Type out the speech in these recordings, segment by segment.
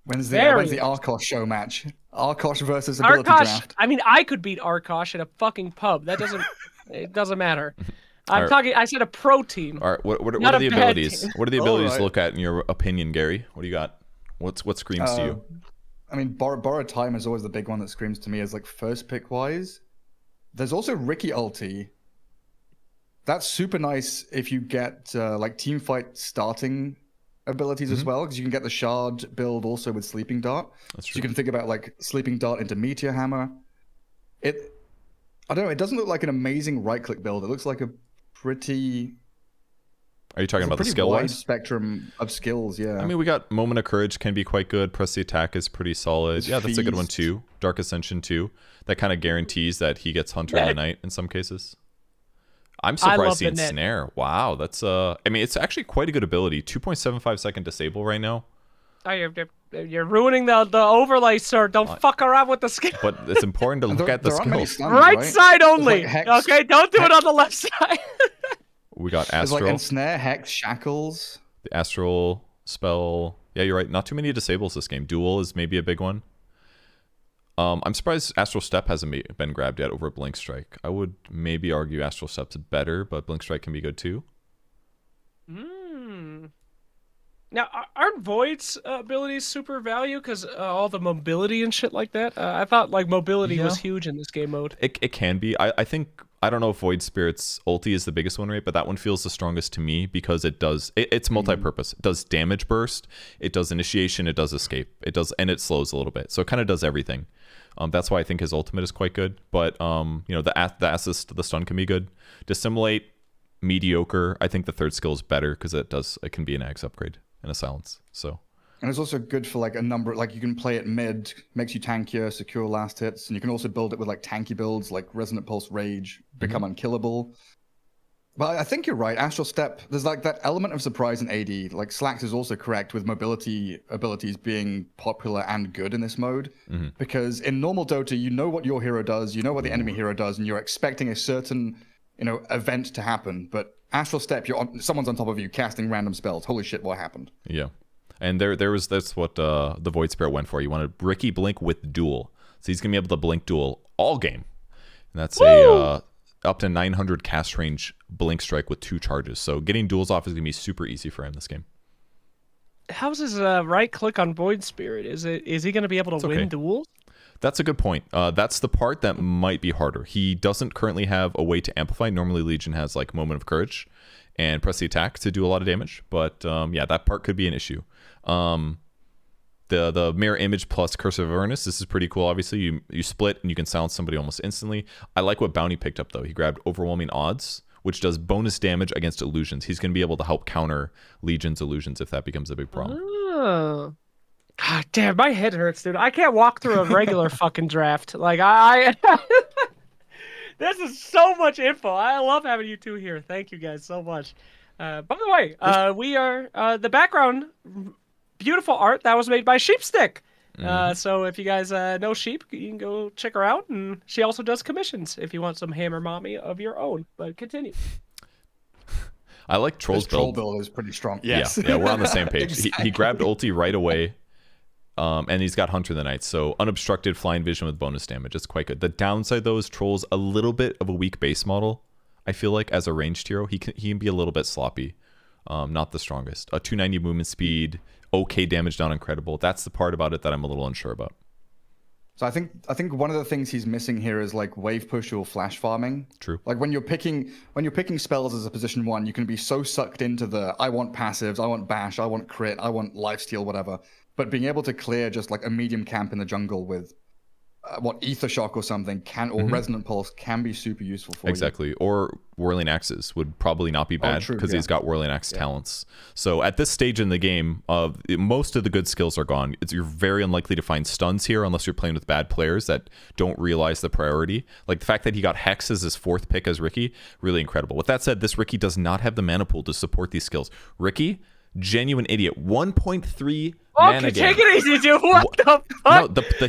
When's Very the Arkosh show match? Arkosh versus ability Arkosh. draft. I mean, I could beat Arkosh in a fucking pub. That doesn't. It doesn't matter. I'm Alright. talking. I said a pro team. All right, what Not are a the bad abilities? team. What are the abilities to Alright. look at in your opinion, Gary? What do you got? What screams to you? I mean, borrowed time is always the big one that screams to me as like first pick wise. There's also Ricky ulti. That's super nice if you get like team fight starting abilities as well, because you can get the shard build also with sleeping dart. That's So true. you can think about like sleeping dart into meteor hammer. I don't know. It doesn't look like an amazing right click build. It looks like a pretty. Are you talking about the pretty skill wide wise? spectrum of skills. Yeah. I mean, we got Moment of Courage can be quite good. Press the Attack is pretty solid. There's Yeah, that's a good one Feast. too. Dark Ascension too. That kind of guarantees that he gets Hunter in the night in some cases. I'm love surprised the seeing net. Snare. Wow, that's I mean, it's actually quite a good ability. 2.75 second disable right now. Oh, you're ruining the overlay, sir. Don't fuck around with the skill. But it's important to look at the there aren't many skills. stuns, Right right? side only. Hex- Okay, don't do it on the left side. We got There's like Astral, ensnare, hex, shackles. the Astral spell. Yeah, you're right. Not too many disables this game. Duel is maybe a big one. I'm surprised Astral Step hasn't been grabbed yet over Blink Strike. I would maybe argue Astral Step's better, but Blink Strike can be good too. Now, aren't Void's abilities super value? Because all the mobility and shit like that? I thought like mobility was huge in this game mode. It can be. I think, I don't know if Void Spirit's ulti is the biggest one, right? But that one feels the strongest to me because it's multi-purpose. It does damage burst, it does initiation, it does escape, and it slows a little bit. So it kind of does everything. That's why I think his ultimate is quite good. But the assist, the stun can be good. Dissimulate, mediocre. I think the third skill is better because it can be an axe upgrade and a silence. So. And it's also good for like a number, like you can play it mid, makes you tankier, secure last hits, and you can also build it with like tanky builds like Resonant Pulse Rage, become unkillable. But I think you're right, Astral Step, there's like that element of surprise in AD. Like Slacks is also correct with mobility abilities being popular and good in this mode. Because in normal Dota, you know what your hero does, you know what the enemy hero does, and you're expecting a certain, event to happen. But Astral Step, someone's on top of you casting random spells. Holy shit, what happened? Yeah. And that's what the Void Spirit went for. You wanted Ricky Blink with Duel. So he's going to be able to Blink Duel all game. And that's up to 900 cast range Blink Strike with 2 charges. So getting duels off is going to be super easy for him this game. How's his right click on Void Spirit? Is he going to be able to win duels? That's a good point. That's the part that might be harder. He doesn't currently have a way to amplify. Normally Legion has like Moment of Courage and Press the Attack to do a lot of damage. But that part could be an issue. The mirror image plus Curse of Avernus, this is pretty cool. Obviously, you split and you can silence somebody almost instantly. I like what Bounty picked up though. He grabbed Overwhelming Odds, which does bonus damage against illusions. He's going to be able to help counter Legion's illusions if that becomes a big problem. Oh. God damn, my head hurts, dude. I can't walk through a regular fucking draft. Like I this is so much info. I love having you two here. Thank you guys so much. By the way, we are the background. Beautiful art that was made by Sheepstick. So if you guys know Sheep, you can go check her out. And she also does commissions if you want some hammer mommy of your own. But continue. I like Troll's Troll build. build is pretty strong. Yes. Yeah, we're on the same page. Exactly. He grabbed ulti right away. And he's got Hunter in the Night. So unobstructed flying vision with bonus damage. It's quite good. The downside though is Troll's a little bit of a weak base model. I feel like as a ranged hero, he can be a little bit sloppy. Not the strongest. A 290 movement speed, okay damage down incredible. That's the part about it that I'm a little unsure about. So I think one of the things he's missing here is like wave push or flash farming. True. Like when you're picking spells as a position 1, you can be so sucked into the I want passives, I want bash, I want crit, I want lifesteal, whatever. But being able to clear just like a medium camp in the jungle with Ether Shock or something or Resonant Pulse can be super useful for you. Exactly. Or Whirling Axes would probably not be bad because he's got Whirling Axe talents. So at this stage in the game, most of the good skills are gone. You're very unlikely to find stuns here unless you're playing with bad players that don't realize the priority. Like the fact that he got Hex as his 4th pick as Ricky, really incredible. With that said, this Ricky does not have the mana pool to support these skills. Ricky, genuine idiot. 1.3 mana take gain. it easy, dude. What the fuck? No, the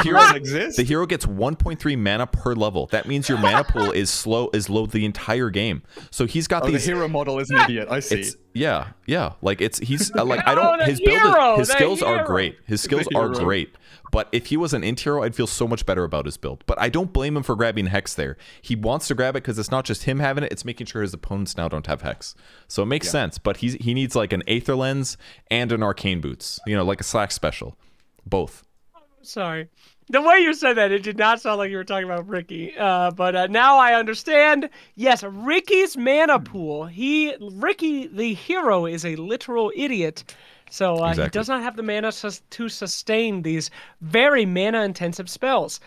hero Exists? The hero gets 1.3 mana per level. That means your mana pool is low the entire game. So he's got The these. hero model is an idiot. I see. Yeah, yeah. Like he's like Oh, I don't. the His build, hero, his the skills are hero. great. His skills The are hero. great. But if he was an int hero, I'd feel so much better about his build. But I don't blame him for grabbing Hex there. He wants to grab it because it's not just him having it; it's making sure his opponents now don't have Hex. So it makes sense. But he needs like an Aether Lens and an Arcane Boots. You know, like a Slack special, both. Sorry. The way you said that, it did not sound like you were talking about Ricky. But now I understand. Yes, Ricky's mana pool. Ricky, the hero, is a literal idiot. So he Exactly. does not have the mana to sustain these very mana-intensive spells.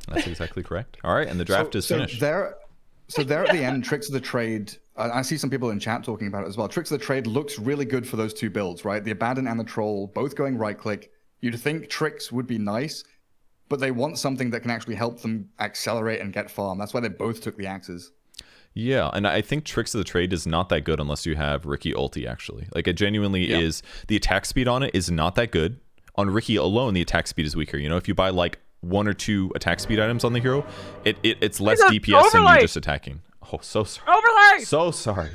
That's exactly correct. All right, and the draft is finished. There at the end, Tricks of the Trade. I see some people in chat talking about it as well. Tricks of the Trade looks really good for those two builds, right? The Abaddon and the Troll, both going right-click. You'd think Tricks would be nice, but they want something that can actually help them accelerate and get farm. That's why they both took the axes. Yeah, and I think Tricks of the Trade is not that good unless you have Ricky ulti, actually. Like, it genuinely is. The attack speed on it is not that good. On Ricky alone, the attack speed is weaker. You know, if you buy, like, 1 or 2 attack speed items on the hero, it's less DPS than you just attacking. Oh, so sorry. Overlay! So sorry.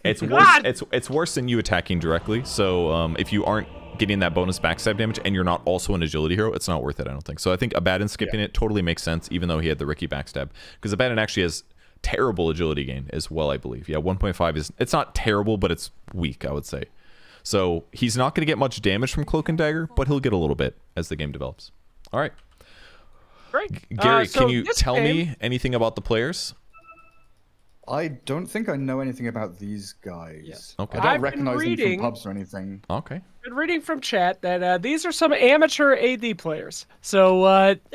It's worse, it's worse than you attacking directly. So if you aren't getting that bonus backstab damage and you're not also an agility hero, it's not worth it, I don't think. So I think Abaddon skipping it totally makes sense, even though he had the Ricky backstab. Because Abaddon actually has terrible agility gain as well, I believe. Yeah, 1.5 is... It's not terrible, but it's weak, I would say. So he's not going to get much damage from Cloak and Dagger, but he'll get a little bit as the game develops. All right. Great. Gary, So can you this tell game- me anything about the players? I don't think I know anything about these guys. Yes. Okay. I don't I've been recognize them reading- from pubs or anything. Okay. Been reading from chat that these are some amateur AD players. So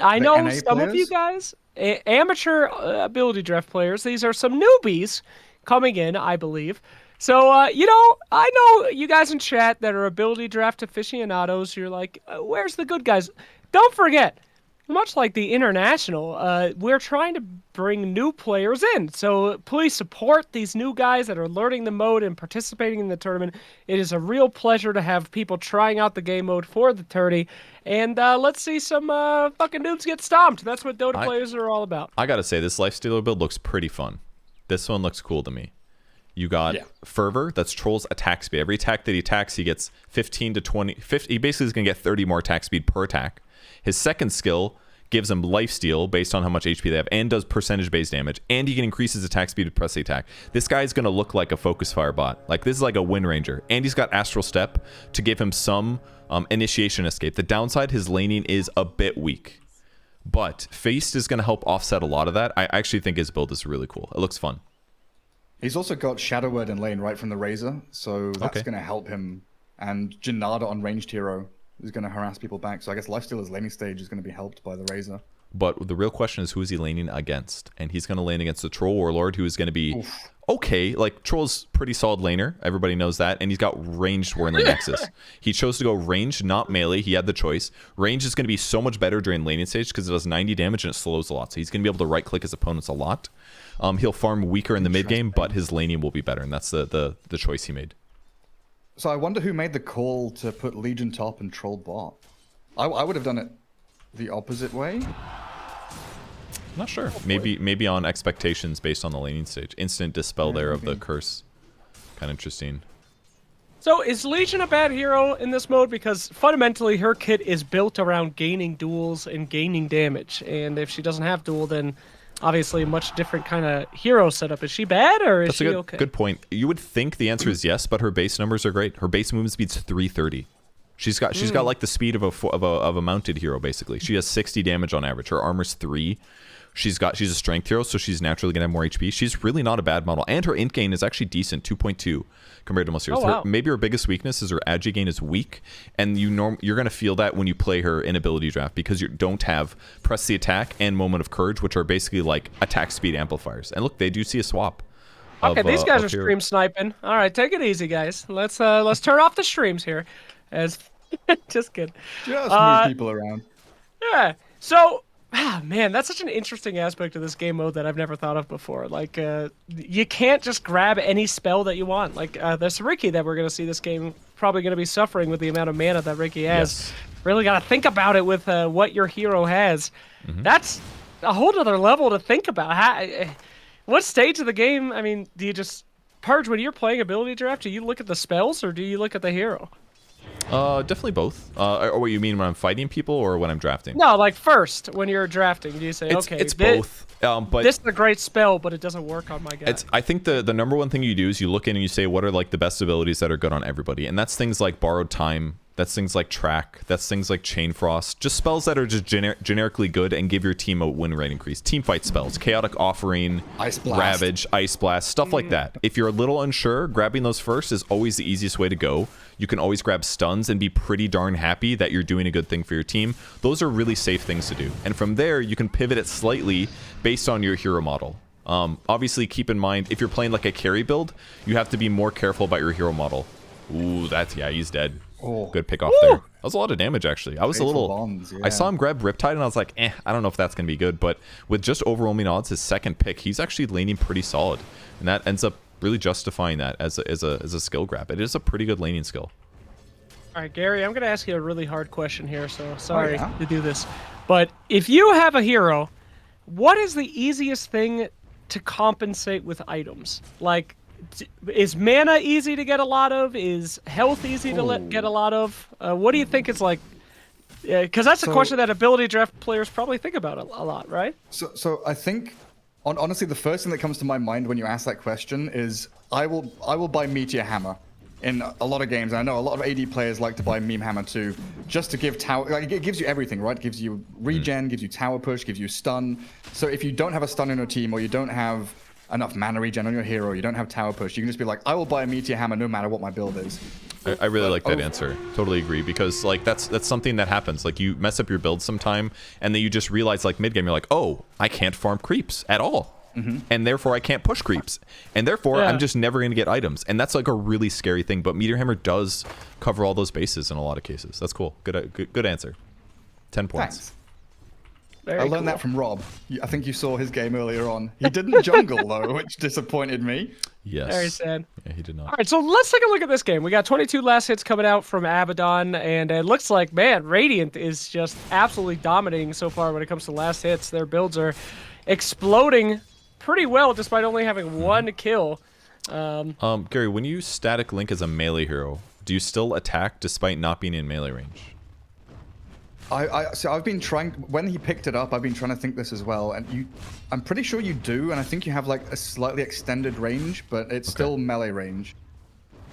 I know NA some of you players? guys, amateur ability draft players. These are some newbies coming in, I believe. So, you know, I know you guys in chat that are ability draft aficionados. You're like, where's the good guys? Don't forget, much like the international, we're trying to bring new players in. So please support these new guys that are learning the mode and participating in the tournament. It is a real pleasure to have people trying out the game mode for the tourney. And let's see some fucking noobs get stomped. That's what Dota players are all about. I gotta say, this Lifestealer build looks pretty fun. This one looks cool to me. You got Fervor, that's Troll's attack speed. Every attack that he attacks, he gets 15 to 20. 50, he basically is going to get 30 more attack speed per attack. His second skill gives him lifesteal based on how much HP they have and does percentage based damage. And he can increase his attack speed to press the attack. This guy is going to look like a Focus Fire bot. Like, this is like a Wind Ranger. And he's got Astral Step to give him some initiation escape. The downside, his laning is a bit weak. But Feast is going to help offset a lot of that. I actually think his build is really cool. It looks fun. He's also got Shadow Word in lane right from the Razor, so that's going to help him. And Janada on ranged hero is going to harass people back. So I guess Lifestealer's laning stage is going to be helped by the Razor. But the real question is, who is he laning against? And he's going to lane against the Troll Warlord, who is going to be okay. Like, Troll's pretty solid laner. Everybody knows that. And he's got ranged War in the Nexus. He chose to go ranged, not melee. He had the choice. Range is going to be so much better during laning stage because it does 90 damage and it slows a lot. So he's going to be able to right-click his opponents a lot. He'll farm weaker in the mid game, but his laning will be better. And that's the choice he made. So I wonder who made the call to put Legion top and Troll bot. I would have done it the opposite way. Not sure. Maybe on expectations based on the laning stage. Instant dispel there of the curse. Kind of interesting. So is Legion a bad hero in this mode? Because fundamentally her kit is built around gaining duels and gaining damage. And if she doesn't have duel, then obviously a much different kind of hero setup. Is she bad or is she okay? Good point. You would think the answer is yes, but her base numbers are great. Her base movement speed's 330. She's got like the speed of a mounted hero basically. She has 60 damage on average. Her armor's 3. She's a strength hero, so she's naturally gonna have more HP. She's really not a bad model, and her int gain is actually decent, 2.2 compared to most heroes. Oh, wow. Maybe her biggest weakness is her agi gain is weak, and you're gonna feel that when you play her in ability draft because you don't have press the attack and moment of courage, which are basically like attack speed amplifiers. And look, they do see a swap. Okay, these guys are stream sniping. All right, take it easy, guys. Let's turn off the streams here. As just kidding. Just move people around. Yeah. So. Man, that's such an interesting aspect of this game mode that I've never thought of before. Like, you can't just grab any spell that you want. Like, there's Ricky that we're going to see this game probably going to be suffering with the amount of mana that Ricky has. Yes. Really got to think about it with what your hero has. That's a whole other level to think about. What stage of the game, I mean, do you just Purge, when you're playing ability draft, do you look at the spells or do you look at the hero? Definitely both. Or what you mean when I'm fighting people or when I'm drafting? No, like first when you're drafting, do you say, okay, it's both. But this is a great spell, but it doesn't work on my guy. I think the number one thing you do is you look in and you say, what are like the best abilities that are good on everybody, and that's things like borrowed time. That's things like track. That's things like chain frost. Just spells that are just generically good and give your team a win rate increase. Team fight spells, chaotic offering, Ice Blast. ravage, ice blast, stuff like that. If you're a little unsure, grabbing those first is always the easiest way to go. You can always grab stuns and be pretty darn happy that you're doing a good thing for your team. Those are really safe things to do. And from there, you can pivot it slightly based on your hero model. Obviously, keep in mind, if you're playing like a carry build, you have to be more careful about your hero model. Ooh, yeah, he's dead. Oh. Good pick off there. That was a lot of damage, actually. I was a little... Bonds, yeah. I saw him grab Riptide, and I was like, I don't know if that's going to be good. But with just overwhelming odds, his second pick, he's actually laning pretty solid. And that ends up really justifying that as a skill grab. It is a pretty good laning skill. All right, Gary, I'm going to ask you a really hard question here, so sorry yeah? to do this. But if you have a hero, what is the easiest thing to compensate with items? Like, is mana easy to get a lot of? Is health easy to get a lot of? What do you think is like... Because that's a question that ability draft players probably think about a lot, right? So I think, honestly, the first thing that comes to my mind when you ask that question is I will buy Meteor Hammer in a lot of games. I know a lot of AD players like to buy Meme Hammer too, just to give tower. Like, it gives you everything, right? It gives you regen, gives you tower push, gives you stun. So if you don't have a stun in your team, or you don't have enough mana regen on your hero, you don't have tower push, you can just be like, I will buy a Meteor Hammer no matter what my build is. I really like that answer. Totally agree, because like that's something that happens. Like, you mess up your build sometime, and then you just realize like mid game, you're like, oh, I can't farm creeps at all. And therefore I can't push creeps, and therefore I'm just never going to get items, and that's like a really scary thing. But Meteor Hammer does cover all those bases in a lot of cases. That's cool. Good answer. 10 points. Thanks. Very I learned that from Rob. I think you saw his game earlier on. He didn't jungle though, which disappointed me. Yes. Very sad. Yeah, he did not. All right, so let's take a look at this game. We got 22 last hits coming out from Abaddon, and it looks like, man, Radiant is just absolutely dominating so far when it comes to last hits. Their builds are exploding pretty well, despite only having one kill. Gary, when you static link as a melee hero, do you still attack despite not being in melee range? So I've been trying, when he picked it up, I've been trying to think this as well, and I'm pretty sure you do, and I think you have like a slightly extended range, but it's still melee range,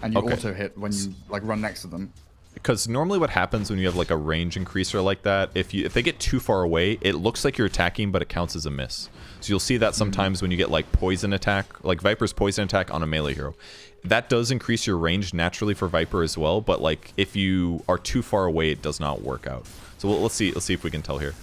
and you auto hit when you like run next to them. Because normally what happens when you have like a range increaser like that, if they get too far away, it looks like you're attacking, but it counts as a miss. So you'll see that sometimes when you get like poison attack, like Viper's poison attack on a melee hero. That does increase your range naturally for Viper as well, but like if you are too far away, it does not work out. So let's see if we can tell here.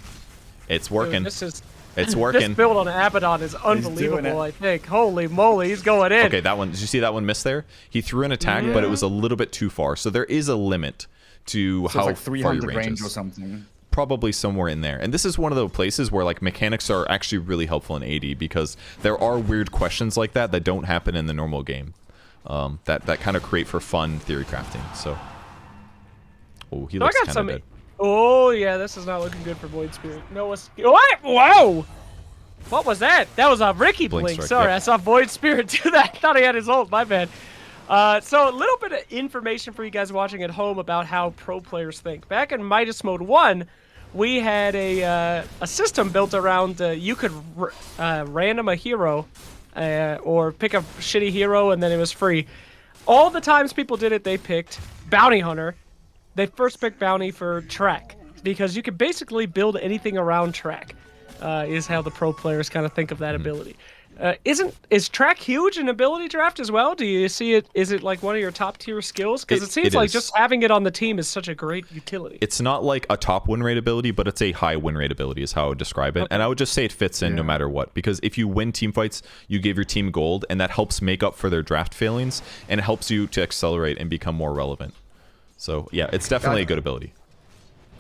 It's working. Dude, it's working. This build on Abaddon is unbelievable, I think. Holy moly, he's going in. Okay, that one. Did you see that one miss there? He threw an attack, but it was a little bit too far. So there is a limit to how like far your 300 range range is. or something. Probably somewhere in there. And this is one of the places where like mechanics are actually really helpful in AD, because there are weird questions like that don't happen in the normal game. That kind of create for fun theory crafting. So, oh, he looks kind of dead. Oh yeah, this is not looking good for Void Spirit. What? Whoa! What was that? That was a Ricky blink. Strike, Sorry, yep. I saw Void Spirit do that. I thought he had his ult. My bad. So a little bit of information for you guys watching at home about how pro players think. Back in Midas Mode 1, we had a system built around you could random a hero or pick a shitty hero, and then it was free. All the times people did it, they picked Bounty Hunter. They first picked Bounty for track, because you can basically build anything around track, is how the pro players kind of think of that ability. Is track huge in ability draft as well? Do you see it? Is it like one of your top tier skills? Because it seems like just having it on the team is such a great utility. It's not like a top win rate ability, but it's a high win rate ability is how I would describe it. Okay. And I would just say it fits in no matter what, because if you win team fights, you give your team gold, and that helps make up for their draft failings, and it helps you to accelerate and become more relevant. So yeah, it's definitely a good ability.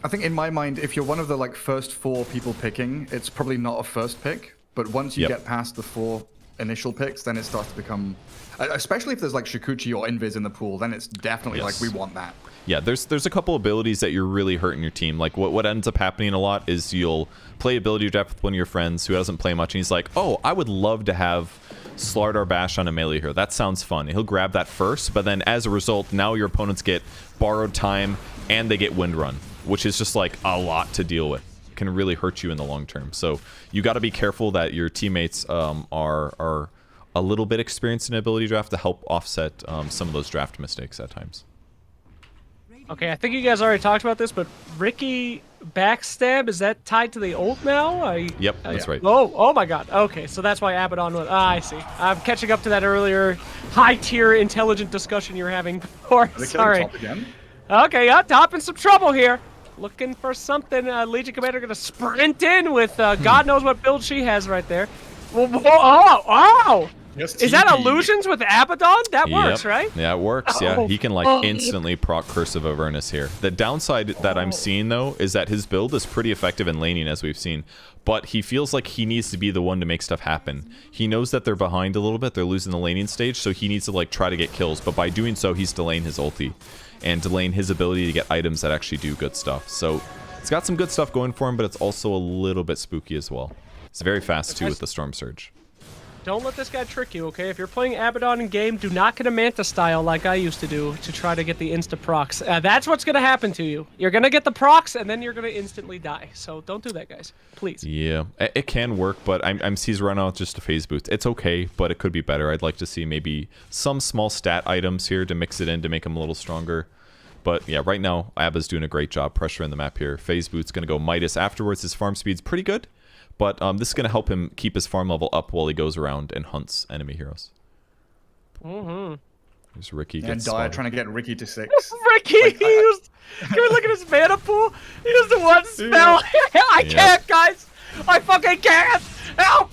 I think in my mind, if you're one of the like first 4 people picking, it's probably not a first pick. But once you get past the 4 initial picks, then it starts to become, especially if there's like Shikuchi or Invis in the pool, then it's definitely like, we want that. Yeah, there's a couple abilities that you're really hurting your team. Like what ends up happening a lot is you'll play ability draft with one of your friends who doesn't play much, and he's like, oh, I would love to have Slardar Bash on a melee hero. That sounds fun. He'll grab that first, but then as a result, now your opponents get borrowed time and they get wind run, which is just like a lot to deal with. Can really hurt you in the long term. So you got to be careful that your teammates are a little bit experienced in ability draft to help offset some of those draft mistakes at times. Okay, I think you guys already talked about this, but Ricky backstab, is that tied to the ult now? Yep, that's right. Oh my god. Okay, so that's why Abaddon was... I see. I'm catching up to that earlier high-tier intelligent discussion you were having before. Sorry. Top again? Okay, yeah, top in some trouble here. Looking for something. Legion Commander gonna sprint in with God knows what build she has right there. Oh! Yes, Is that TP. illusions with Abaddon? That works, right? Yeah, it works. Yeah, he can like instantly proc Curse of Avernus here. The downside that I'm seeing though is that his build is pretty effective in laning, as we've seen, but he feels like he needs to be the one to make stuff happen. He knows that they're behind a little bit, they're losing the laning stage, so he needs to like try to get kills, but by doing so, he's delaying his ulti and delaying his ability to get items that actually do good stuff. So it's got some good stuff going for him, but it's also a little bit spooky as well. It's very fast too with the Storm Surge. Don't let this guy trick you, okay? If you're playing Abaddon in game, do not get a Manta style like I used to do to try to get the insta procs. That's what's going to happen to you. You're going to get the procs, and then you're going to instantly die. So don't do that, guys. Please. Yeah, it can work, but he's run out just a phase boost. It's okay, but it could be better. I'd like to see maybe some small stat items here to mix it in to make him a little stronger. But yeah, right now, Abba's doing a great job pressuring the map here. Phase boot's going to go Midas afterwards. His farm speed's pretty good. But this is going to help him keep his farm level up while he goes around and hunts enemy heroes. There's Ricky. And Dire trying to get Ricky to 6. Ricky used... Can we look at his mana pool? He used the one spell. I can't, guys. I fucking can't. Help.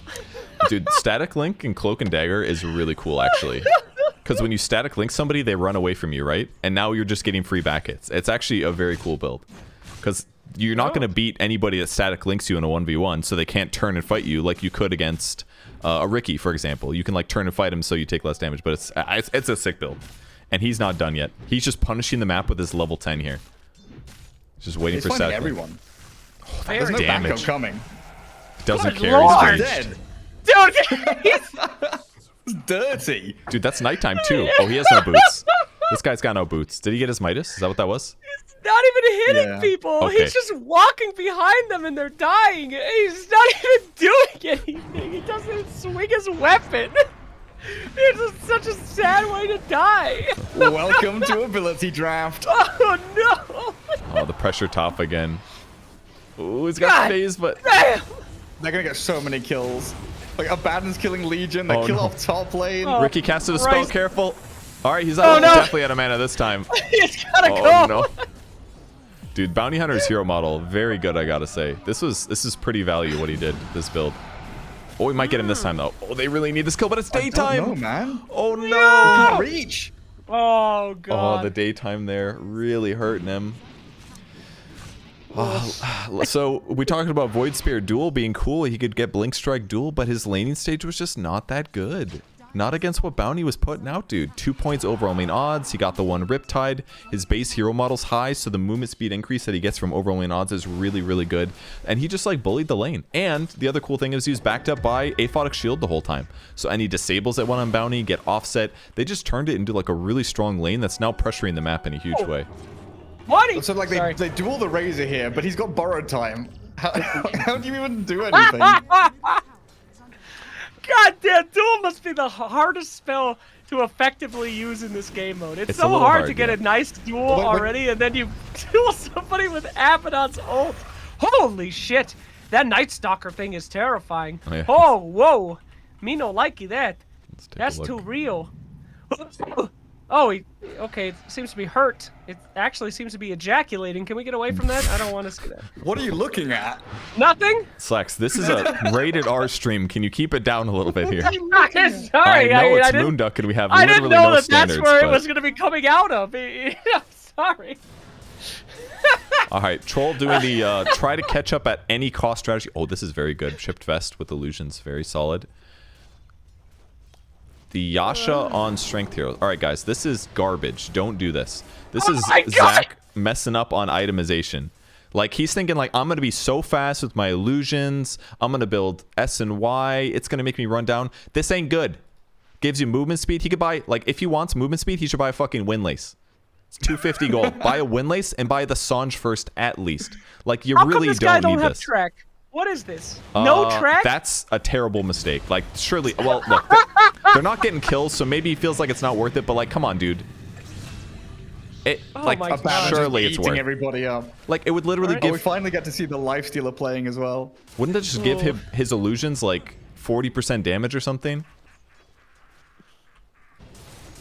Dude, Static Link and Cloak and Dagger is really cool, actually. Because when you Static Link somebody, they run away from you, right? And now you're just getting free back hits. It's actually a very cool build. Because... you're not going to beat anybody that static links you in a 1v1, so they can't turn and fight you like you could against a Ricky, for example. You can like turn and fight him so you take less damage, but it's a sick build. And he's not done yet. He's just punishing the map with his level 10 here. Just waiting for static everyone. Oh, There's no backup coming. Doesn't Good care. Lord. He's Dead. Dude, It's dirty. Dude, that's nighttime too. Oh, he has no boots. This guy's got no boots. Did he get his Midas? Is that what that was? not even hitting people. Okay. He's just walking behind them and they're dying. He's not even doing anything. He doesn't even swing his weapon. It's just such a sad way to die. Welcome to ability draft. Oh no! Oh, the pressure top again. Oh, he's got phase, but Damn. They're gonna get so many kills. Like Abaddon's killing Legion. They Oh, kill no. off top lane. Oh. Ricky casted a spell. Christ. Careful. All right, he's out. Oh, no. Definitely out of mana this time. He's gotta Oh go. no. Dude, Bounty Hunter's hero model, very good, I gotta say. This is pretty value what he did, this build. Oh, we might get him this time though. Oh, they really need this kill, but it's daytime. No, man. Oh no. Can't reach. Oh god. Oh, the daytime there really hurting him. So we talked about Void Spirit Duel being cool. He could get Blink Strike Duel, but his laning stage was just not that good. Not against what Bounty was putting out, dude. 2 points overwhelming odds. He got the one Riptide. His base hero model's high, so the movement speed increase that he gets from overwhelming odds is really, really good. And he just like bullied the lane. And the other cool thing is he was backed up by Aphotic Shield the whole time. So any disables that went on Bounty get offset. They just turned it into like a really strong lane that's now pressuring the map in a huge way. What? So like Sorry. they duel the Razor here, but he's got borrowed time. How do you even do anything? God damn, Duel must be the hardest spell to effectively use in this game mode. It's It's a so little hard hard, to get yeah. a nice duel Wait, wait. already, and then you duel somebody with Abaddon's ult. Holy shit! That Night Stalker thing is terrifying. Oh, yeah. Oh, whoa! Me no likey that. Let's take a That's look. too real. Oh, okay, it seems to be hurt. It actually seems to be ejaculating. Can we get away from that? I don't want to see that. What are you looking at? Nothing? Slacks, this is a rated R stream. Can you keep it down a little bit here? Sorry, I know it's didn't- Moonduck and we have I literally didn't know no that standards. that's where it but- was going to be coming out of. I'm sorry. All right, Troll doing the try to catch up at any cost strategy. Oh, this is very good. Chipped Vest with illusions, very solid. The Yasha on Strength Heroes. All right, guys, this is garbage. Don't do this. This is my God. Zach messing up on itemization. Like, he's thinking, like, I'm going to be so fast with my illusions. I'm going to build S and Y. It's going to make me run down. This ain't good. Gives you movement speed. He could buy, like, if he wants movement speed, he should buy a fucking windlace. It's 250 gold. Buy a windlace and buy the Sange first at least. Like, you How really come this guy don't don't need have this. track? What is this? No track? That's a terrible mistake. Like, surely, well, look, they're not getting kills, so maybe he feels like it's not worth it, but, like, come on, dude. It, like, my God. surely it's eating worth it. everybody up. Like, it would literally Alright. Oh, give... we finally get to see the Lifestealer playing as well. Wouldn't that just give him his illusions, like, 40% damage or something?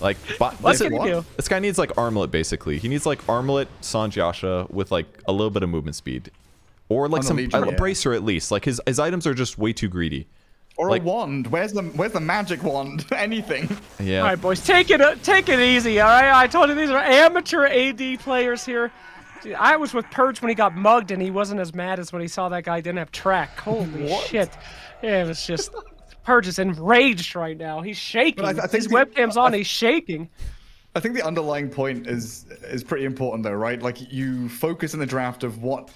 Like, What can he do? this guy needs, like, Armlet, basically. He needs, like, Armlet, Sange Yasha with, like, a little bit of movement speed. Or, like, On the Legion, a yeah. bracer at least. Like, his items are just way too greedy. Or Like- a wand. Where's the magic wand? Anything. Yeah. All right, boys, take it easy. All right, I told you these are amateur AD players here. Dude, I was with Purge when he got mugged, and he wasn't as mad as when he saw that guy didn't have track. Holy shit! Yeah, it was just Purge is enraged right now. He's shaking. But I think His the- webcam's on. He's shaking. I think the underlying point is pretty important though, right? Like you focus in the draft of what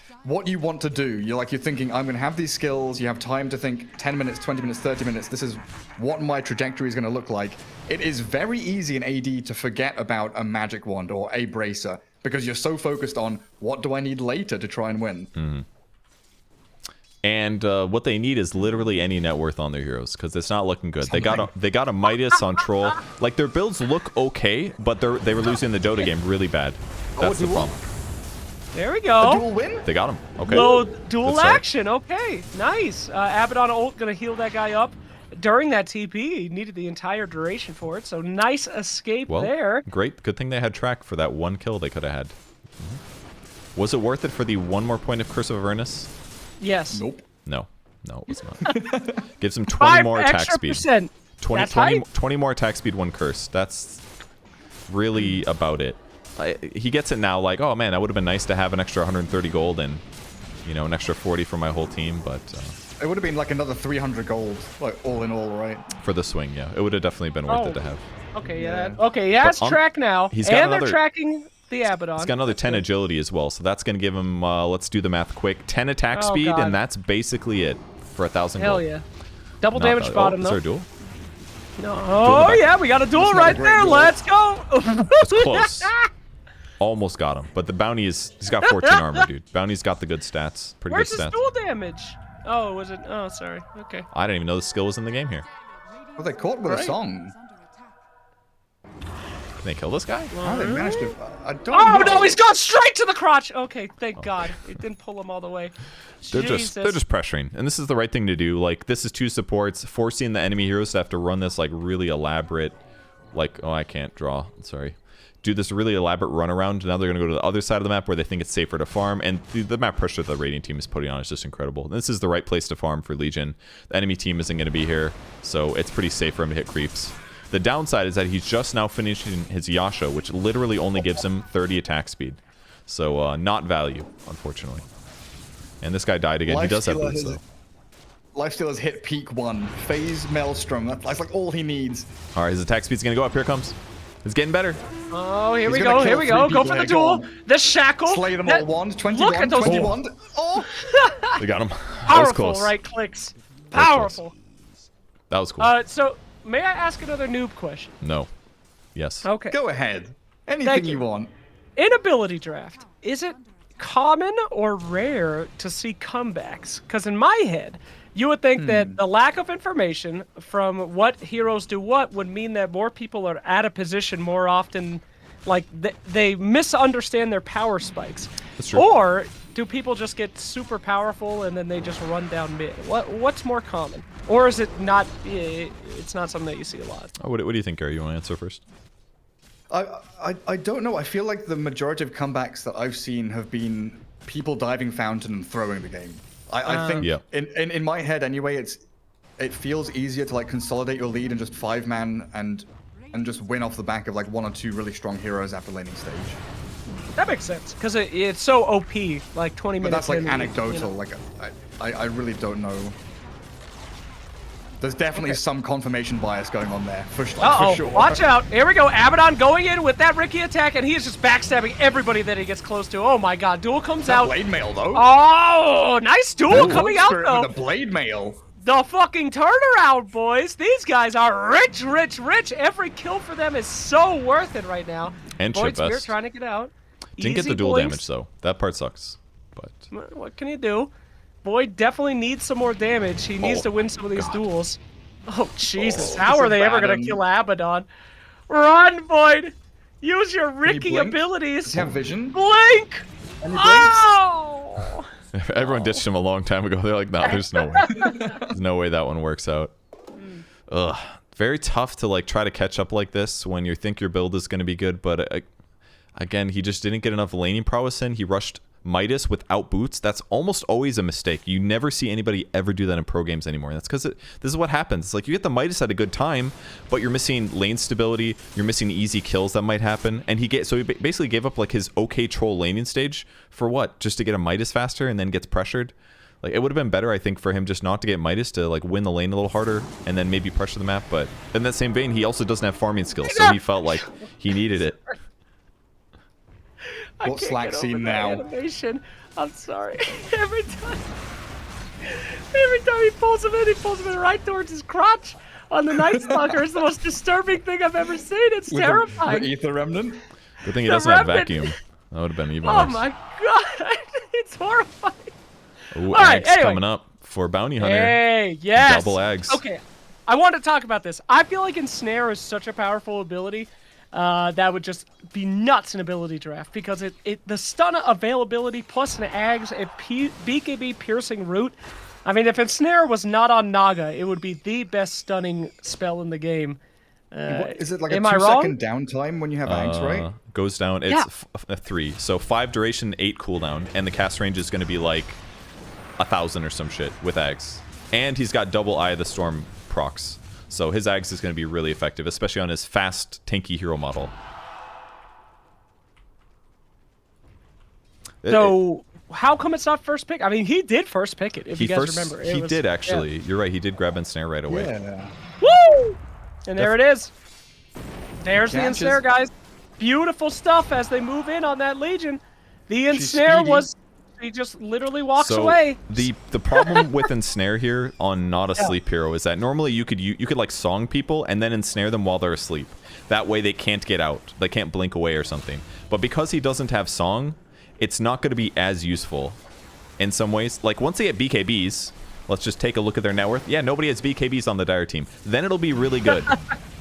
you want to do. You're thinking, I'm gonna have these skills. You have time to think 10 minutes, 20 minutes, 30 minutes. This is what my trajectory is gonna look like. It is very easy in AD to forget about a magic wand or a bracer because you're so focused on what do I need later to try and win. Mm-hmm. And what they need is literally any net worth on their heroes because it's not looking good. They got a Midas on Troll. Like their builds look okay, but they were losing the Dota game really bad. That's the duel? problem. There we A go. dual win? They got him. Okay. Low Good dual start. action. Okay, nice. Abaddon ult gonna heal that guy up during that TP. He needed the entire duration for it, so nice escape Well, there. great. Good thing they had track for that one kill they could have had. Was it worth it for the one more point of Curse of Avernus? Yes. Nope. No, it was not. Gives him 20 more attack extra speed. percent. 20 more attack speed, one curse. That's really about it. He gets it now like, oh man, that would have been nice to have an extra 130 gold and, an extra 40 for my whole team, but... It would have been like another 300 gold, like all in all, right? for the swing, yeah. It would have definitely been worth it to have. Okay, Yeah. Okay, he has But on- track now, he's got and another- they're tracking the Abaddon. He's got another 10 agility as well, so that's going to give him, let's do the math quick, 10 attack Oh, speed, God. and that's basically it for 1,000 Hell gold. yeah. Double Not damage bad. bottom, Is though. there a duel? No. Duel in Oh, the back. yeah, we got a duel That's not a right great there. duel. Let's go. It's close. Almost got him, but the bounty he's got 14 armor, dude. Bounty's got the good stats, pretty Where's good his stats. duel damage? Oh, was it? Oh, sorry. Okay. I didn't even know the skill was in the game here. Well, they caught with a Right. song. Can they kill this guy? How they managed to... I don't Oh, know. no, he's gone straight to the crotch. Okay, thank God. It didn't pull him all the way. They're Jesus. just pressuring, and this is the right thing to do. Like, this is two supports, forcing the enemy heroes to have to run this like really elaborate, like, oh, I can't draw. Sorry. Do this really elaborate run around. Now they're gonna go to the other side of the map where they think it's safer to farm, and the map pressure the Radiant team is putting on is just incredible. This is the right place to farm for Legion. The enemy team isn't gonna be here, so it's pretty safe for him to hit creeps. The downside is that he's just now finishing his Yasha, which literally only gives him 30 attack speed. So not value, unfortunately. And this guy died again. He does have Lifestealer boots, has- though. Lifestealer's hit peak 1. Phase Maelstrom. That's like all he needs. All right, his attack speed's gonna go up. Here it comes. It's getting better. Oh, here He's we gonna go. Here kill we 3 go. Go people for the here. Go duel. on. The shackle. Slay them That- all. 1, Look 21, at those 21. Oh! They got him. That was Powerful close. right clicks. Very close. Powerful. That was cool. So, may I ask another noob question? No. Yes. Okay. Go ahead. Anything Thank you you. want. In ability draft, is it common or rare to see comebacks? Because in my head, you would think that the lack of information from what heroes do what would mean that more people are out of position more often, like they misunderstand their power spikes. That's true. Or do people just get super powerful and then they just run down mid? What's more common? Or is it not? It's not something that you see a lot. Oh, what do you think, Gary? You want to answer first? I don't know. I feel like the majority of comebacks that I've seen have been people diving fountain and throwing the game. I think Yeah. in my head anyway, it feels easier to like consolidate your lead and just 5-man and just win off the back of like 1 or 2 really strong heroes after laning stage. That makes sense because it's so OP, like 20 But minutes. that's like in, you anecdotal. know. Like I really don't know. There's definitely some confirmation bias going on there for Uh-oh, sure. watch out. Here we go. Abaddon going in with that Ricky attack, and he is just backstabbing everybody that he gets close to. Oh my god, duel comes That out. blade mail though. Oh, nice duel Ooh, coming out, Spirit though. with a blade mail. the fucking turnaround, boys. These guys are rich, rich, rich. Every kill for them is so worth it right now. And Void chip Spirit vest. trying to get out. Didn't get Easy, the dual boys. damage though. That part sucks. But What can you do? Void definitely needs some more damage. He needs to win some of these duels. Oh, Jesus. Oh, How this are is they ever bad, going to kill Abaddon? Run, Void! Use your Ricky blink? abilities. Does he have vision? Blink! And he blinks? Oh! everyone ditched him a long time ago. They're like, no, there's no way. There's no way that one works out. Ugh. Very tough to like try to catch up like this when you think your build is going to be good, but again, he just didn't get enough laning prowess in. He rushed Midas without boots. That's almost always a mistake. You never see anybody ever do that in pro games anymore. And that's because this is what happens. It's like you get the Midas at a good time, but you're missing lane stability. You're missing easy kills that might happen. And he basically gave up like his okay troll laning stage for what? Just to get a Midas faster and then gets pressured. Like it would have been better, I think, for him just not to get Midas to like win the lane a little harder and then maybe pressure the map. But in that same vein, he also doesn't have farming skills, so he felt like he needed it. What Slack scene now? Animation. I'm sorry. Every time he pulls him in right towards his crotch on the Night Stalker. It's the most disturbing thing I've ever seen. It's With terrifying. the Ether Remnant? Good thing he The doesn't have remnant. vacuum. That would have been even Oh worse. my god. It's horrifying. Ooh, right, Ags anyway. coming up for Bounty Hunter. Hey, yes. Double Ags. Okay, I want to talk about this. I feel like Ensnare is such a powerful ability that would just be nuts in ability draft because the stun availability plus an Ags, a BKB piercing root. I mean, if Ensnare was not on Naga, it would be the best stunning spell in the game. Is it like a am I wrong? 2-second downtime when you have Ags, right? Goes down. It's Yeah. 3. So 5 duration, 8 cooldown, and the cast range is going to be like 1,000 or some shit with Ags. And he's got double Eye of the Storm procs. So his Ags is going to be really effective, especially on his fast, tanky hero model. So how come it's not first pick? I mean, he did first pick it, if you guys remember. He did, actually. You're right. He did grab Ensnare right away. Yeah. Woo! And there it is. There's the Catches. Ensnare, guys. Beautiful stuff as they move in on that Legion. The She's Ensnare speedy. was... He just literally walks So away. the problem with Ensnare here on not a sleep hero is that normally you could like song people and then ensnare them while they're asleep. That way they can't get out. They can't blink away or something. But because he doesn't have song, it's not going to be as useful in some ways. Like once they get BKBs, let's just take a look at their net worth. Yeah, nobody has BKBs on the Dire team. Then it'll be really good.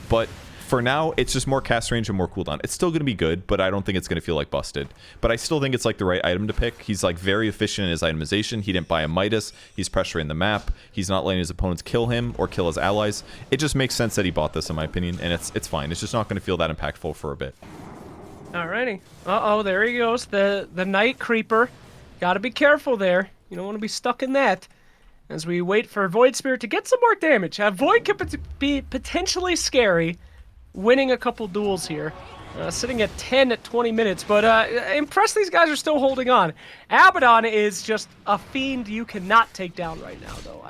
But for now, it's just more cast range and more cooldown. It's still going to be good, but I don't think it's going to feel like busted. But I still think it's like the right item to pick. He's like very efficient in his itemization. He didn't buy a Midas. He's pressuring the map. He's not letting his opponents kill him or kill his allies. It just makes sense that he bought this, in my opinion, and it's fine. It's just not going to feel that impactful for a bit. Alrighty. Uh-oh, there he goes. The Night Creeper. Gotta be careful there. You don't want to be stuck in that. As we wait for Void Spirit to get some more damage. Void could be potentially scary. Winning a couple duels here. Sitting at 10 at 20 minutes, but impressed these guys are still holding on. Abaddon is just a fiend you cannot take down right now, though.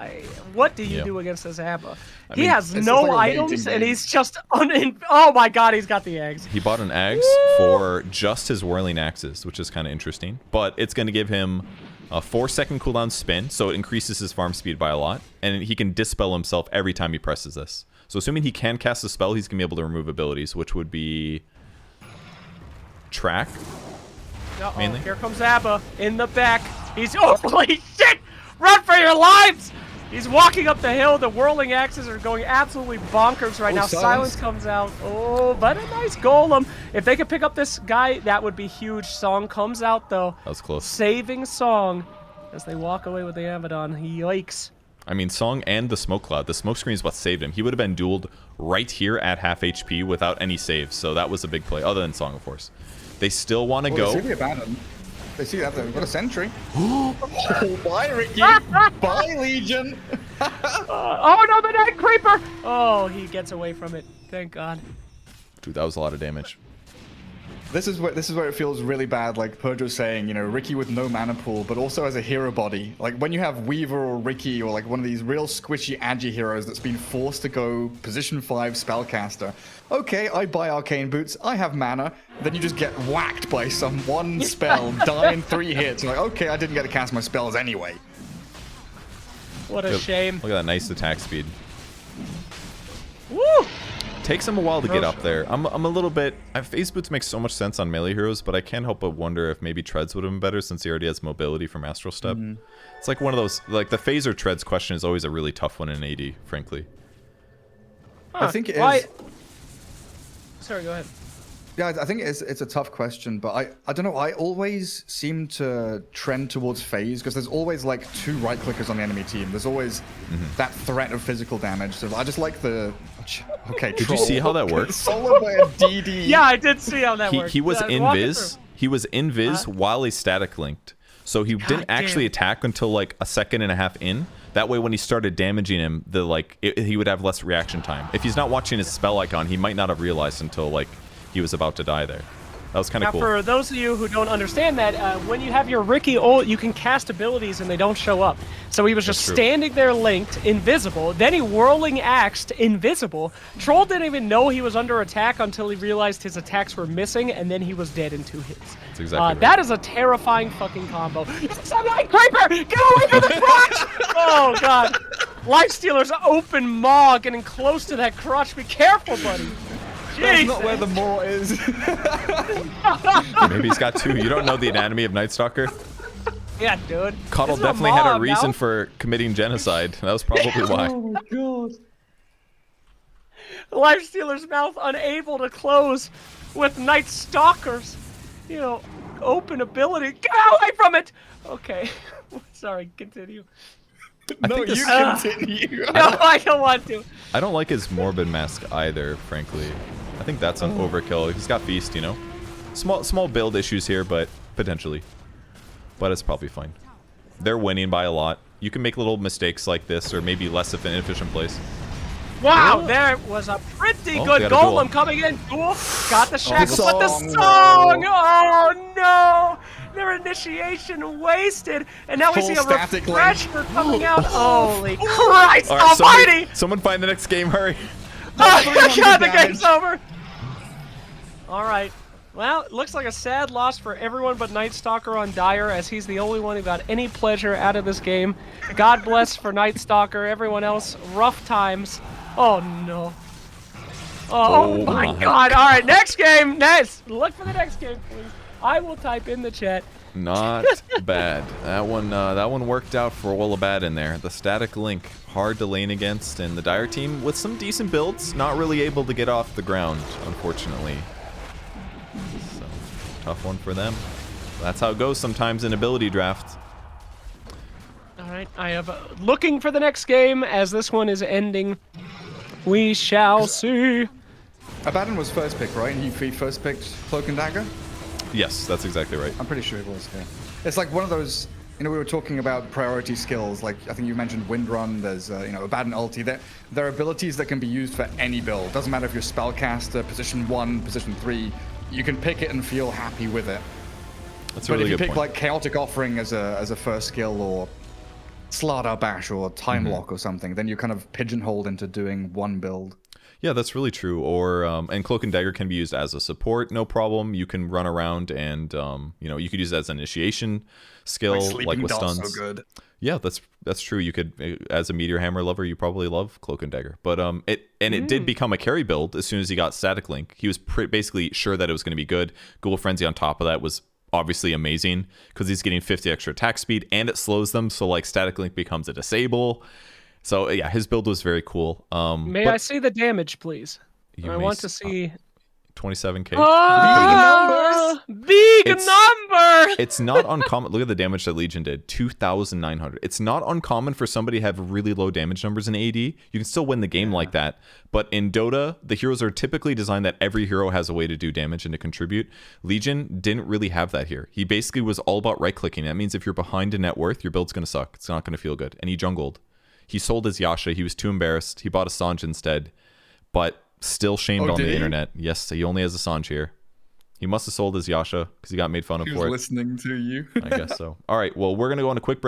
What do you do against this Abba? He mean, has it's no like a waiting items, and game. he's just oh my god, he's got the eggs. He bought an Axe for just his Whirling Axes, which is kind of interesting. But it's going to give him a 4-second cooldown spin, so it increases his farm speed by a lot. And he can dispel himself every time he presses this. So assuming he can cast a spell, he's going to be able to remove abilities, which would be Track. Uh-oh, Mainly. here comes Abba in the back. He's holy shit! Run for your lives! He's walking up the hill. The whirling axes are going absolutely bonkers right now. Silence comes out. Oh, but a nice golem. If they could pick up this guy, that would be huge. Song comes out though. That was close. Saving Song as they walk away with the Abaddon. Yikes. I mean, Song and the Smoke Cloud. The smoke screen is what saved him. He would have been dueled right here at half HP without any saves. So that was a big play, other than Song, of course. They still want to They go. see the Abaddon. They see that. They've got a sentry. Oh, bye, Ricky. Bye, Legion. Oh no, the Night Creeper! Oh, he gets away from it. Thank God. Dude, that was a lot of damage. This is where it feels really bad. Like Purge was saying, you know, Ricky with no mana pool, but also as a hero body. Like when you have Weaver or Ricky or like one of these real squishy, agi heroes that's been forced to go position 5 spellcaster. Okay, I buy arcane boots. I have mana. Then you just get whacked by some one spell, die in 3 hits. You're like, okay, I didn't get to cast my spells anyway. What a shame. Look at that nice attack speed. Woo! Takes him a while to get up there. I'm a little bit... Phase boots make so much sense on melee heroes, but I can't help but wonder if maybe treads would have been better since he already has mobility from Astral Step. It's like one of those... Like, the phase or treads question is always a really tough one in AD, frankly. I think it is... Sorry, go ahead. Yeah, I think it's a tough question, but I don't know. I always seem to trend towards phase because there's always like 2 right clickers on the enemy team. There's always that threat of physical damage. So I just like the. Okay. Did you see how that works? Solo by a DD. Yeah, I did see how that worked. He was invis. He was invis while he static linked, so he didn't actually attack until like a second and a half in. That way, when he started damaging him, he would have less reaction time. If he's not watching his spell icon, he might not have realized until like he was about to die there. That was kind of cool. For those of you who don't understand that, when you have your Ricky ult, you can cast abilities and they don't show up. So he was just standing there linked, invisible. Then he whirling axed, invisible. Troll didn't even know he was under attack until he realized his attacks were missing, and then he was dead in 2 hits. That's exactly right. That is a terrifying fucking combo. Sunlight Creeper! Get away from the crotch! Oh, God. Lifestealer's open maw getting close to that crotch. Be careful, buddy. That's not where the maw is. Maybe he's got 2. You don't know the anatomy of Night Stalker. Yeah, dude. Cuddle definitely had a reason for committing genocide. That was probably why. Oh my god. Lifestealer's mouth unable to close with Night Stalker's, open ability. Get away from it! Okay. Sorry, continue. No, you continue. No, I don't want to. I don't like his Morbid Mask either, frankly. I think that's an overkill. He's got Feast, Small build issues here, but potentially. But it's probably fine. They're winning by a lot. You can make little mistakes like this, or maybe less of an inefficient plays. Wow, there was a pretty good golem coming in. Duel got the shackle, but the song! Oh no! Their initiation wasted, and now we see a refresher coming out. Holy Christ almighty! Someone find the next game, hurry. Oh god, the game's over! Alright. Well, it looks like a sad loss for everyone but Night Stalker on Dire, as he's the only one who got any pleasure out of this game. God bless for Night Stalker. Everyone else, rough times. Oh no. Oh my god. Alright, next game. Next. Look for the next game, please. I will type in the chat. Not bad. That one worked out for Olabad in there. The static link, hard to lane against, and the Dire team with some decent builds, not really able to get off the ground, unfortunately. So, tough one for them. That's how it goes sometimes in ability draft. Alright, I am looking for the next game as this one is ending. We shall see. Abaddon was first pick, right? And you first picked Cloak and Dagger? Yes, that's exactly right. I'm pretty sure it was, yeah. It's like one of those, we were talking about priority skills. Like, I think you mentioned Wind Run, there's, Abaddon ulti. There are abilities that can be used for any build. Doesn't matter if you're Spellcaster, position 1, position 3. You can pick it and feel happy with it. That's a really good point. But if you pick, like, Chaotic Offering as a first skill, or Slardar Bash, or Time Lock or something, then you're kind of pigeonholed into doing one build. Yeah, that's really true. Or and Cloak and Dagger can be used as a support, no problem. You can run around and you could use it as an initiation skill, like with stuns. So good. Yeah, that's true. You could, as a Meteor Hammer lover, you probably love Cloak and Dagger. But it did become a carry build as soon as he got Static Link. He was basically sure that it was going to be good. Ghoul Frenzy on top of that was obviously amazing because he's getting 50 extra attack speed and it slows them. So like Static Link becomes a disable. So yeah, his build was very cool. May I see the damage, please? I want to see 27k. Oh, big number. It's not uncommon. Look at the damage that Legion did, 2,900. It's not uncommon for somebody to have really low damage numbers in AD. You can still win the game like that. But in Dota, the heroes are typically designed that every hero has a way to do damage and to contribute. Legion didn't really have that here. He basically was all about right-clicking. That means if you're behind in net worth, your build's going to suck. It's not going to feel good. And he jungled. He sold his Yasha. He was too embarrassed. He bought a Sanj instead. But still shamed on the internet. Yes, he only has a Sanj here. He must have sold his Yasha because he got made fun of for it. He was listening to you. I guess so. All right, well, we're going to go on a quick break.